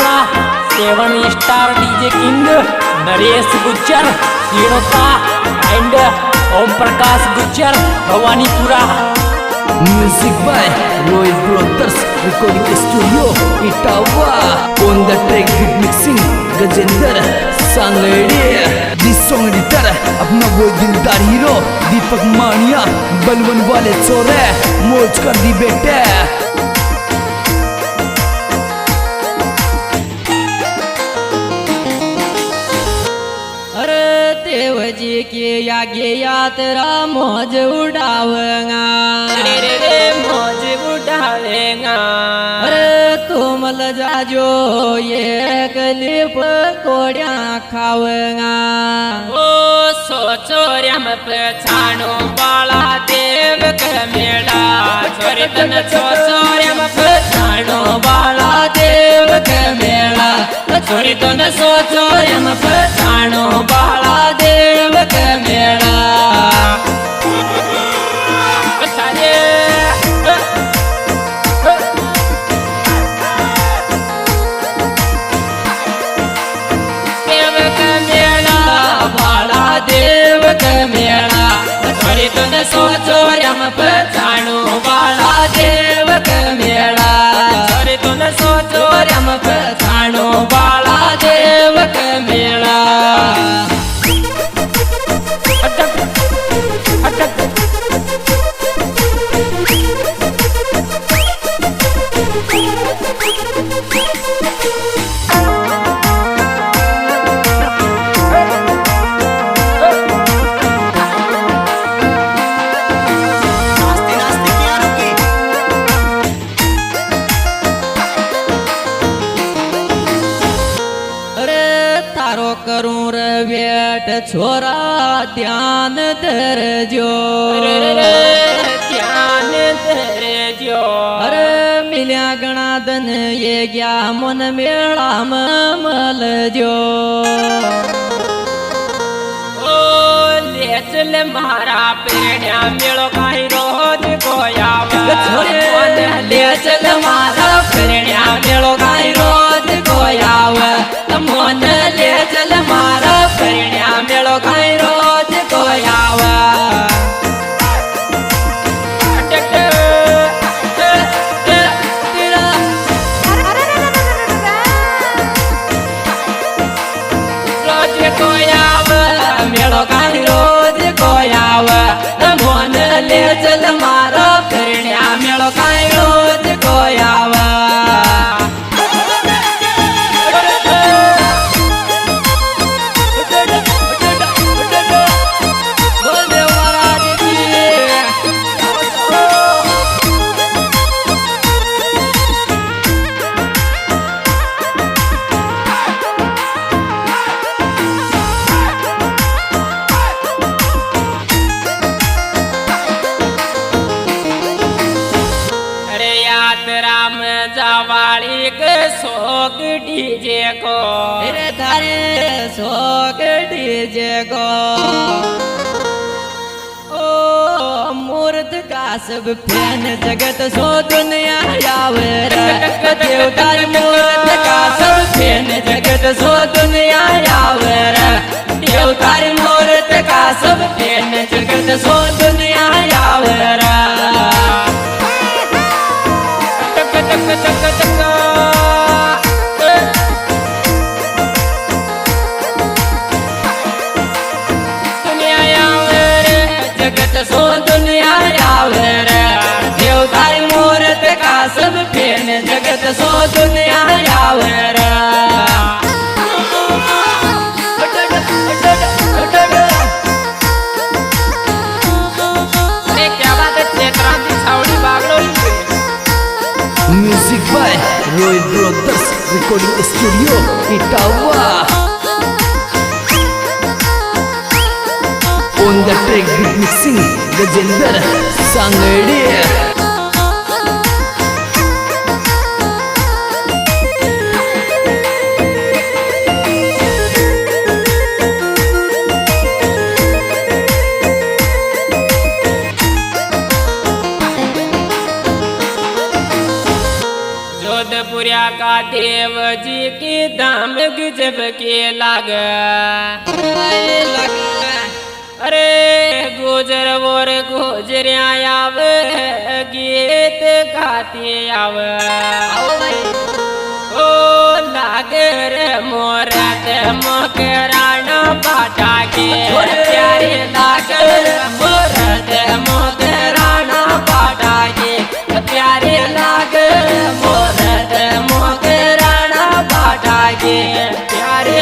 अपना 7 star DJ king Naresh Gujjar Sinota and Om Prakash Gujjar Bhawanipura. Music by royal brothers recording studio Etawah. On the track beat mixing Gajendra Sangade. This song editor अपना वो दिलदार hero दीपक मानिया। बलवन वाले चोरे मौज कर दी बेटे। देव जी की आगे यात्रा मौज उड़ावेगा। रे मौज उड़ावेगा। अरे तुम ल जाजो ये कलिप कोड़िया खावेगा। ओ सोचो रम पछाणो बाला देव का मेला। छोरी तन सोचो रम पछाणो बाला देव का मेला। छोरी तन सोचो रम पछाणो बाला देव का मेला। देव का मेला छोरी तुन सोचो रम पछाणो बाला देव का मेला। छोरी तुन सोचो रम पछाणो बाला देव का मेला। करूं रे बेट छोरा ध्यान धरजो। ध्यान धरजो। अरे मिल्या गणा धन ये गया मन मेला में मलजो। ओ ले चल मारा पेड़िया मेलो काई रोज कोयावा। ले चल मारा पेड़िया मेलो काई रोज कोयावा। मोन ले चल मारा पेड़िया मेलो काई रोज कोयावा। रोज कोयावा मेलो काई रोज कोयावा। मोन ले चल मारा पेड़िया मेलो काई रोज कोयावा। जावाली के शोक डीजे को। तेरे थारे शोक डीजे को। ओ मूर्त का सब फैन जगत सो दुनिया यावर। देवतार मूर्त का सब फैन जगत सो दुनिया यावर। देवतार मूर्त का सब फैन जगत सो दुनिया यावर। दुनिया यावर जगत सो दुनिया यावर। देवतारी मूर्त का सब फेन जगत सो दुनिया यावर। क्या बात है क्षेत्रांती Chhawdi Bagdoli. Music by royal brothers recording studio Etawah. On the track beat mixing Gajendra Sangade. Jodhpuriya का देव जी की दाम गजब के लाग। अरे गुजर वोर गुजरिया आव गीत गाती आव ओ लागर मोरत मकराना बाटा के प्यारे लागर मोरत मकराना बाटा के प्यारे लागर मोरत मकराना बाटा के प्यारे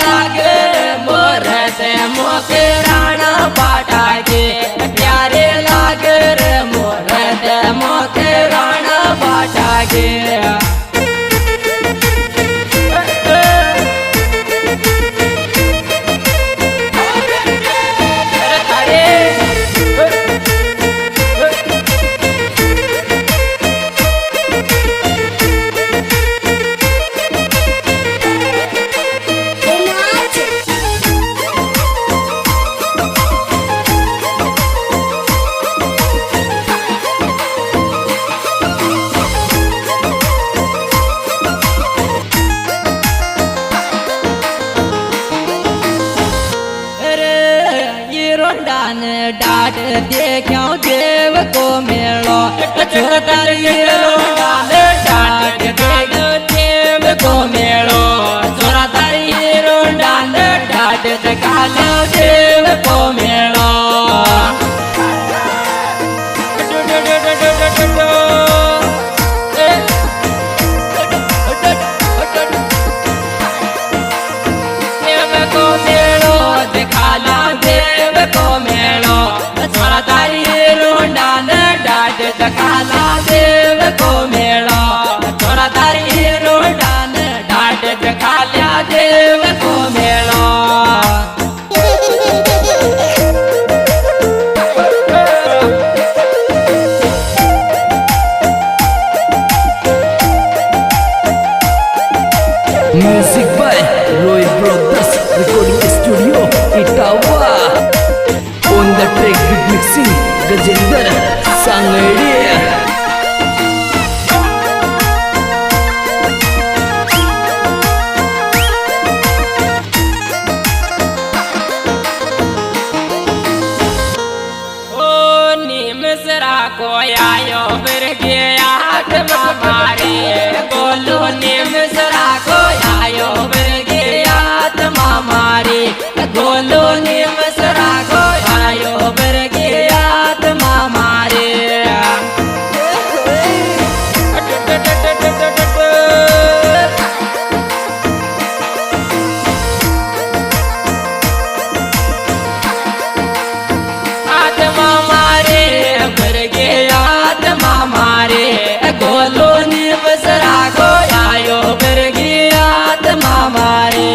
लागर मोरत मकराना बाटा के प्यारे लागर मोरत मकराना बाटा के डाट देख्यो देव को मेलो डाट देख्यो देव को मेलो छोरा तारी डाल डाट कालो देव को मेलो देव को मेलो दिखाला देव को मेलो छोरा तारी डाल डाट काला देव को मेलो छोरा तारी डाल डाट काला देव को मेलो Music by Roy Brothers Recording Studio Itawa. On the track beat mixing Gajendra Sangadiya. को आयो फिर गया मारे बोलो निमसरा को आयो फिर गया मारे बोलो निमसरा को आयो फिर गया मारे गोलो निमसरा को आयो फिर गया मारे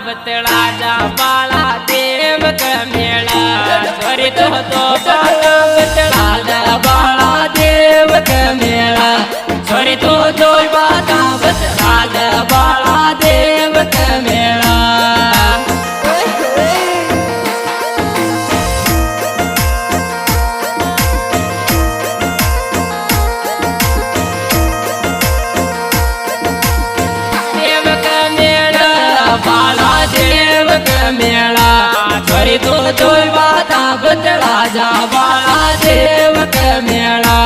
बतला जा बाला देव का मेला छोरी तो बाला बतला जा बाला देव का मेला छोरी तो बाला बतला जा बाला देव का मेला मेला छोरी तो बाता बतला जा बाला देव का मेला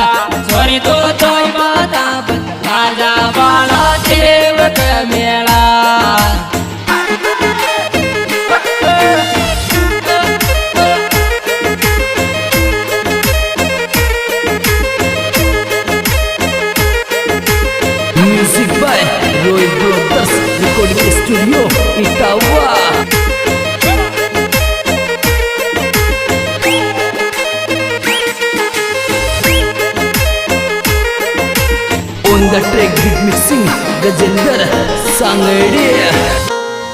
On the track beat mixing Gajendra Sangadi.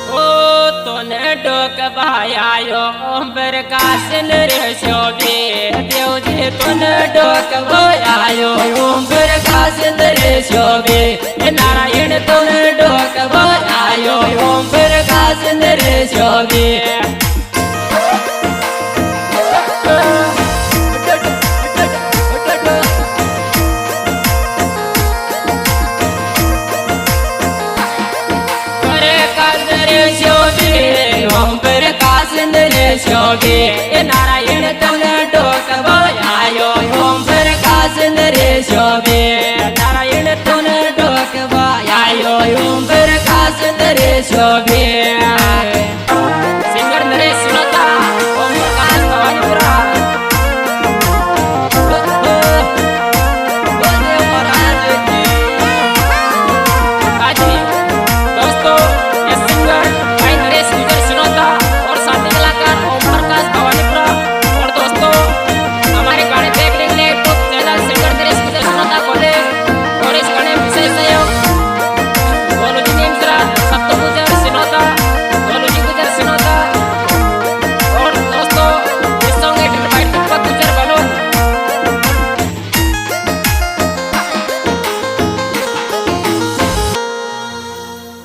ओ तोने डोक भायायो ओम प्रकाश नरे शोभे देव जी तोने डोक भायायो ओम प्रकाश नरे शोभे नारायण तोने डोक भायायो ओम प्रकाश नरे शोभे ओम प्रकाश नरे शोभे नारायण तोने